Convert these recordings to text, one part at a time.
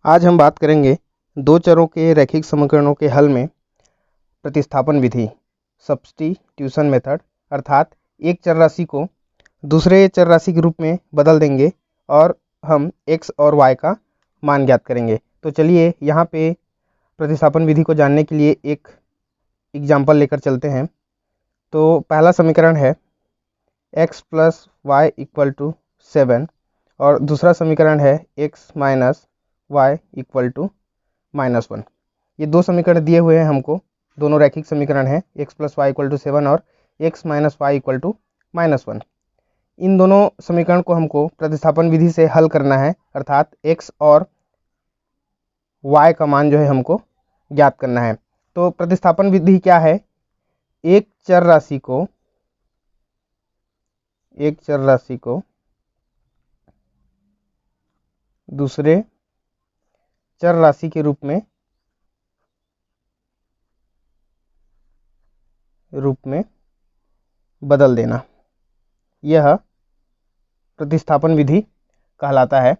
आज हम बात करेंगे दो चरों के रैखिक समीकरणों के हल में प्रतिस्थापन विधि सब्स्टिट्यूशन मेथड, अर्थात एक चर राशि को दूसरे चर राशि के रूप में बदल देंगे और हम x और y का मान ज्ञात करेंगे। तो चलिए यहाँ पे प्रतिस्थापन विधि को जानने के लिए एक एग्जाम्पल लेकर चलते हैं। तो पहला समीकरण है x + y = 7 और दूसरा समीकरण है x - y = -1। ये दो समीकरण दिए हुए हैं हमको, दोनों रैखिक समीकरण हैं, x + y = 7 और x - y = -1। इन दोनों समीकरण को हमको प्रतिस्थापन विधि से हल करना है, अर्थात x और y का मान जो है हमको ज्ञात करना है। तो प्रतिस्थापन विधि क्या है? एक चर राशि को दूसरे चर राशि के रूप में बदल देना, यह प्रतिस्थापन विधि कहलाता है।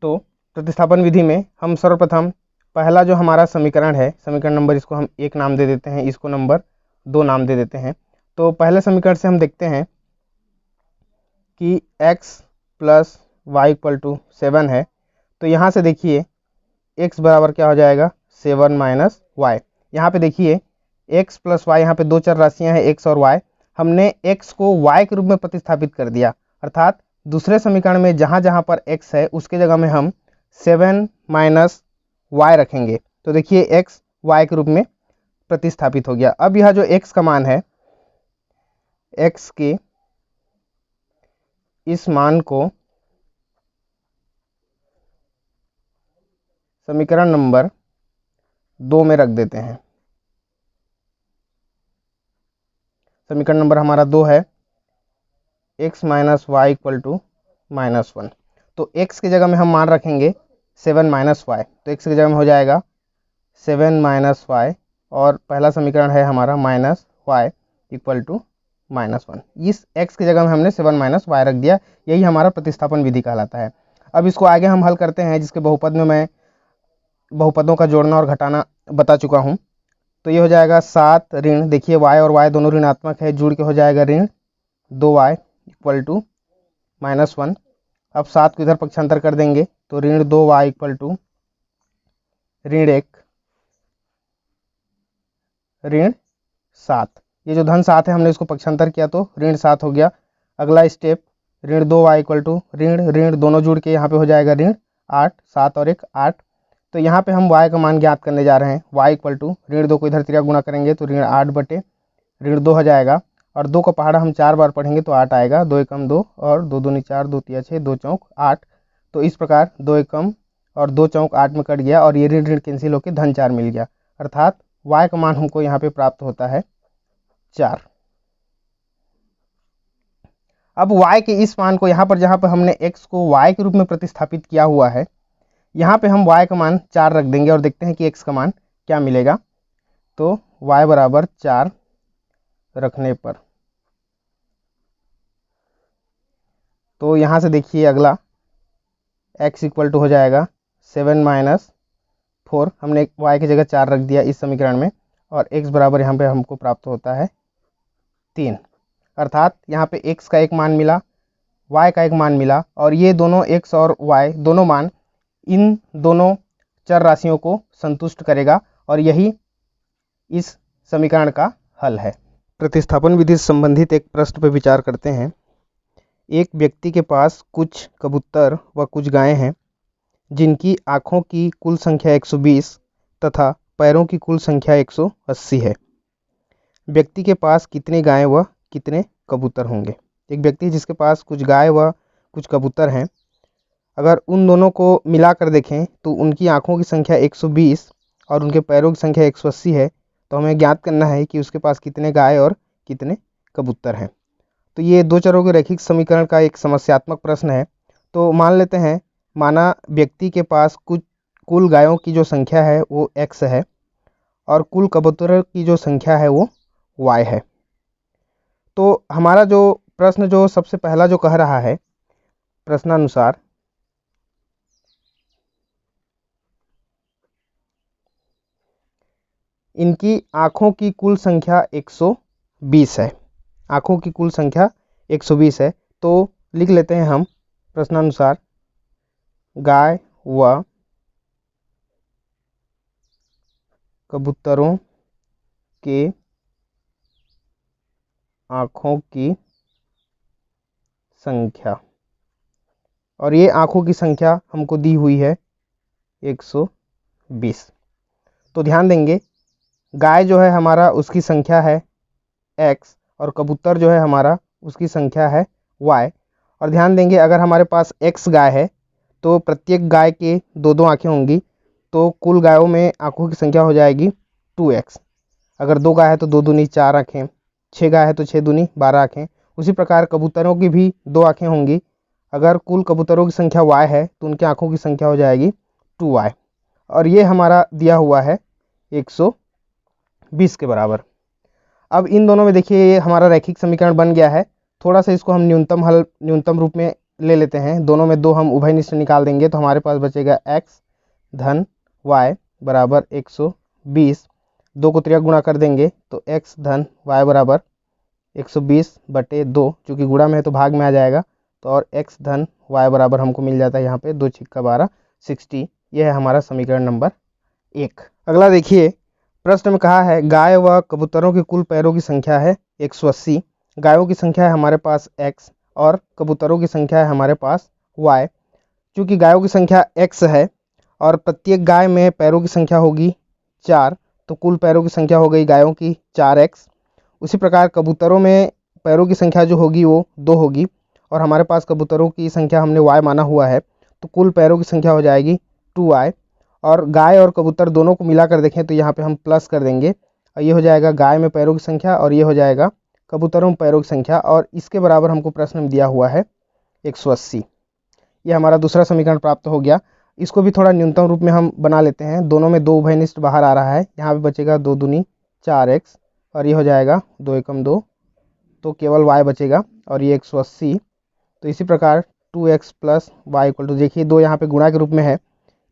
तो प्रतिस्थापन विधि में हम सर्वप्रथम पहला जो हमारा समीकरण है, समीकरण नंबर इसको हम 1 नाम दे देते हैं, इसको नंबर 2 नाम दे देते हैं। तो पहले समीकरण से हम देखते हैं कि x + y = 7 है। तो यहाँ से देखिए x बराबर क्या हो जाएगा, 7 - y। यहाँ पे देखिए x + y, यहाँ पे दो चर राशियाँ हैं x और y। हमने x को y के रूप में प्रतिस्थापित कर दिया, अर्थात दूसरे समीकरण में जहाँ जहाँ पर x है उसके जगह में हम 7 - y रखेंगे। तो देखिए x y के रूप में प्रतिस्थापित हो गया। अब यह जो x का मान है, x के इस मान को समीकरण नंबर 2 में रख देते हैं। समीकरण नंबर हमारा 2 है, x - y = -1। तो x की जगह में हम मान रखेंगे 7 - y, तो x की जगह में हो जाएगा 7 - y और पहला समीकरण है हमारा -y = -1। इस x की जगह में हमने 7 - y रख दिया, यही हमारा प्रतिस्थापन विधि कहलाता है। अब इसको आगे हम हल करते हैं, जिसके बहुपद में मैं बहुपदों का जोड़ना और घटाना बता चुका हूँ। तो ये हो जाएगा 7 ऋण, देखिए y और y दोनों ऋणात्मक है, जुड़ के हो जाएगा ऋण 2y = -1। अब 7 को इधर पक्षांतर कर देंगे तो ऋण 2y = ऋण 1 ऋण 7। ये जो धन 7 है हमने इसको पक्षांतर किया तो ऋण 7 हो गया। अगला स्टेप, ऋण 2y = ऋण ऋण दोनों जुड़ के यहाँ पे हो जाएगा ऋण 8, 7 और 1 8। तो यहाँ पे हम y का मान ज्ञात करने जा रहे हैं। y = ऋण 2 को इधर तिर्यक गुणा करेंगे तो ऋण 8 बटे ऋण 2 हो जाएगा, और 2 का पहाड़ा हम 4 बार पढ़ेंगे तो 8 आएगा। 2 एकम 2 और 2 दूनी 4, 2 तिया 6, 2 चौक 8। तो इस प्रकार 2 एकम और 2 चौक 8 में कट गया और ये ऋण ऋण कैंसिल होकर धन 4 मिल गया, अर्थात y का मान हमको यहाँ पे प्राप्त होता है 4। अब y के इस मान को यहाँ पर, जहाँ पर हमने x को y के रूप में प्रतिस्थापित किया हुआ है, यहाँ पे हम y का मान 4 रख देंगे और देखते हैं कि x का मान क्या मिलेगा। तो y बराबर 4 रखने पर, तो यहाँ से देखिए अगला x = हो जाएगा 7 - 4। हमने y की जगह 4 रख दिया इस समीकरण में, और x बराबर यहाँ पे हमको प्राप्त होता है 3। अर्थात यहाँ पे x का एक मान मिला, y का एक मान मिला, और ये दोनों x और y दोनों मान इन दोनों चर राशियों को संतुष्ट करेगा, और यही इस समीकरण का हल है। प्रतिस्थापन विधि से संबंधित एक प्रश्न पर विचार करते हैं। एक व्यक्ति के पास कुछ कबूतर व कुछ गायें हैं, जिनकी आँखों की कुल संख्या 120 तथा पैरों की कुल संख्या 180 है। व्यक्ति के पास कितने गायें व कितने कबूतर होंगे? एक व्यक्ति है जिसके पास कुछ गाय व कुछ कबूतर हैं। अगर उन दोनों को मिलाकर देखें तो उनकी आँखों की संख्या 120 और उनके पैरों की संख्या 180 है। तो हमें ज्ञात करना है कि उसके पास कितने गाय और कितने कबूतर हैं। तो ये दो चरों के रैखिक समीकरण का एक समस्यात्मक प्रश्न है। तो मान लेते हैं, माना व्यक्ति के पास कुल गायों की जो संख्या है वो x है और कुल कबूतरों की जो संख्या है वो y है। तो हमारा जो प्रश्न जो सबसे पहला जो कह रहा है, प्रश्नानुसार इनकी आँखों की कुल संख्या 120 है। आँखों की कुल संख्या 120 है। तो लिख लेते हैं हम प्रश्नानुसार, गाय व कबूतरों के आँखों की संख्या, और ये आँखों की संख्या हमको दी हुई है 120। तो ध्यान देंगे, गाय जो है हमारा उसकी संख्या है x और कबूतर जो है हमारा उसकी संख्या है y। और ध्यान देंगे, अगर हमारे पास x गाय है तो प्रत्येक गाय के दो दो आँखें होंगी, तो कुल गायों में आँखों की संख्या हो जाएगी 2x। अगर 2 गाय है तो 2 दूनी 4 आँखें, 6 गाय है तो 6 दूनी 12 आँखें। उसी प्रकार कबूतरों की भी 2 आँखें होंगी। अगर कुल कबूतरों की संख्या y है तो उनकी आँखों की संख्या हो जाएगी 2y। और ये हमारा दिया हुआ है 120 के बराबर। अब इन दोनों में देखिए ये हमारा रैखिक समीकरण बन गया है। थोड़ा सा इसको हम न्यूनतम रूप में ले लेते हैं। दोनों में 2 हम उभयनिष्ठ निकाल देंगे तो हमारे पास बचेगा x धन y बराबर 120। 2 को 3 गुणा कर देंगे तो x धन y बराबर 120/2, चूँकि गुणा में है तो भाग में आ जाएगा। तो और x धन y बराबर हमको मिल जाता है यहाँ पे 2 छिक्का 12, 60। यह है हमारा समीकरण नंबर 1। अगला देखिए, प्रश्न में कहा है गाय व कबूतरों की कुल पैरों की संख्या है 180। गायों की संख्या है हमारे पास x और कबूतरों की संख्या है हमारे पास y। चूँकि गायों की संख्या x है और प्रत्येक गाय में पैरों की संख्या होगी 4, तो कुल पैरों की संख्या हो गई गायों की 4x। उसी प्रकार कबूतरों में पैरों की संख्या जो होगी वो 2 होगी, और हमारे पास कबूतरों की संख्या हमने y माना हुआ है, तो कुल पैरों की संख्या हो जाएगी 2y। और गाय और कबूतर दोनों को मिलाकर देखें तो यहाँ पे हम प्लस कर देंगे, और ये हो जाएगा गाय में पैरों की संख्या और ये हो जाएगा कबूतरों में पैरों की संख्या, और इसके बराबर हमको प्रश्न में दिया हुआ है 180। ये हमारा दूसरा समीकरण प्राप्त हो गया। इसको भी थोड़ा न्यूनतम रूप में हम बना लेते हैं। दोनों में 2 उभयनिष्ठ बाहर आ रहा है, यहाँ पे बचेगा 2 दूनी 4x और ये हो जाएगा 2 एकम 2, तो केवल y बचेगा और ये 180। तो इसी प्रकार 2x plus y equal to, देखिए 2 यहाँ पे गुणा के रूप में है,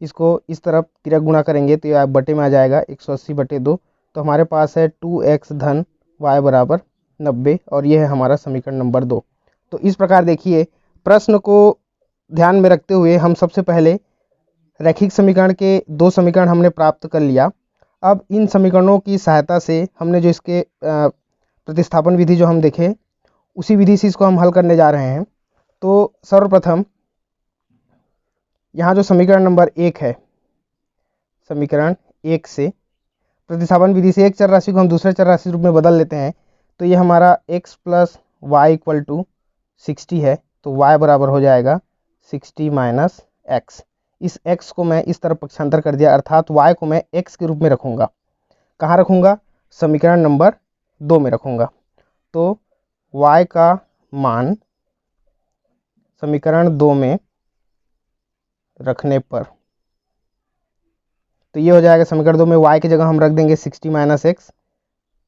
इसको इस तरफ तिरक गुणा करेंगे तो ये बटे में आ जाएगा 180/2। तो हमारे पास है 2x धन y बराबर 90, और ये है हमारा समीकरण नंबर 2। तो इस प्रकार देखिए, प्रश्न को ध्यान में रखते हुए हम सबसे पहले रैखिक समीकरण के 2 समीकरण हमने प्राप्त कर लिया। अब इन समीकरणों की सहायता से हमने जो इसके प्रतिस्थापन विधि जो हम देखे, उसी विधि से इसको हम हल करने जा रहे हैं। तो सर्वप्रथम यहाँ जो समीकरण नंबर 1 है, समीकरण 1 से प्रतिस्थापन विधि से एक चर राशि को हम दूसरे चर राशि रूप में बदल लेते हैं। तो ये हमारा x plus Y equal to 60 है, तो y बराबर हो जाएगा 60 माइनस एक्स। इस x को मैं इस तरफ पक्षांतर कर दिया, अर्थात y को मैं x के रूप में रखूँगा। कहाँ रखूँगा? समीकरण नंबर 2 में रखूँगा। तो y का मान समीकरण 2 में रखने पर, तो ये हो जाएगा समीकरण 2 में y की जगह हम रख देंगे 60 माइनस एक्स,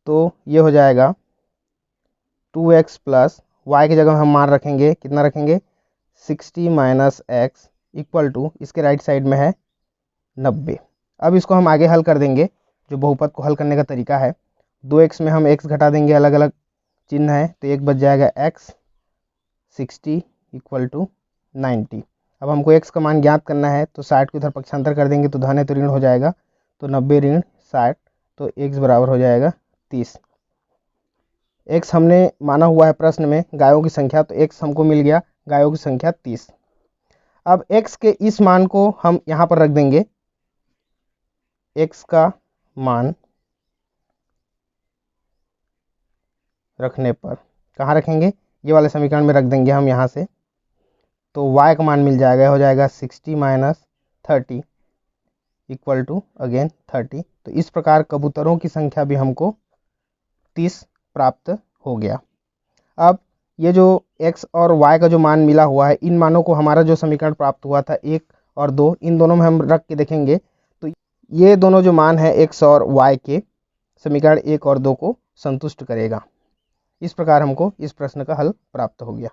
तो ये हो जाएगा 2x प्लस y की जगह हम मान रखेंगे, कितना रखेंगे? 60 माइनस एक्स इक्वल टू, इसके राइट साइड में है 90। अब इसको हम आगे हल कर देंगे, जो बहुपद को हल करने का तरीका है। 2x में हम x घटा देंगे, अलग अलग चिन्ह है, तो एक बच जाएगा x 60 इक्वल टू 90। अब हमको x का मान ज्ञात करना है, तो 60 को इधर पक्षांतर कर देंगे तो धन है तो ऋण हो जाएगा, तो 90 ऋण 60, तो x बराबर हो जाएगा 30। x हमने माना हुआ है प्रश्न में गायों की संख्या, तो x हमको मिल गया गायों की संख्या 30। अब x के इस मान को हम यहाँ पर रख देंगे, x का मान रखने पर कहाँ रखेंगे? ये वाले समीकरण में रख देंगे हम यहाँ से, तो y का मान मिल जाएगा, हो जाएगा 60 माइनस 30 इक्वल टू अगेन 30। तो इस प्रकार कबूतरों की संख्या भी हमको 30 प्राप्त हो गया। अब ये जो x और y का जो मान मिला हुआ है, इन मानों को हमारा जो समीकरण प्राप्त हुआ था 1 और 2, इन दोनों में हम रख के देखेंगे तो ये दोनों जो मान है x और y के, समीकरण 1 और 2 को संतुष्ट करेगा। इस प्रकार हमको इस प्रश्न का हल प्राप्त हो गया।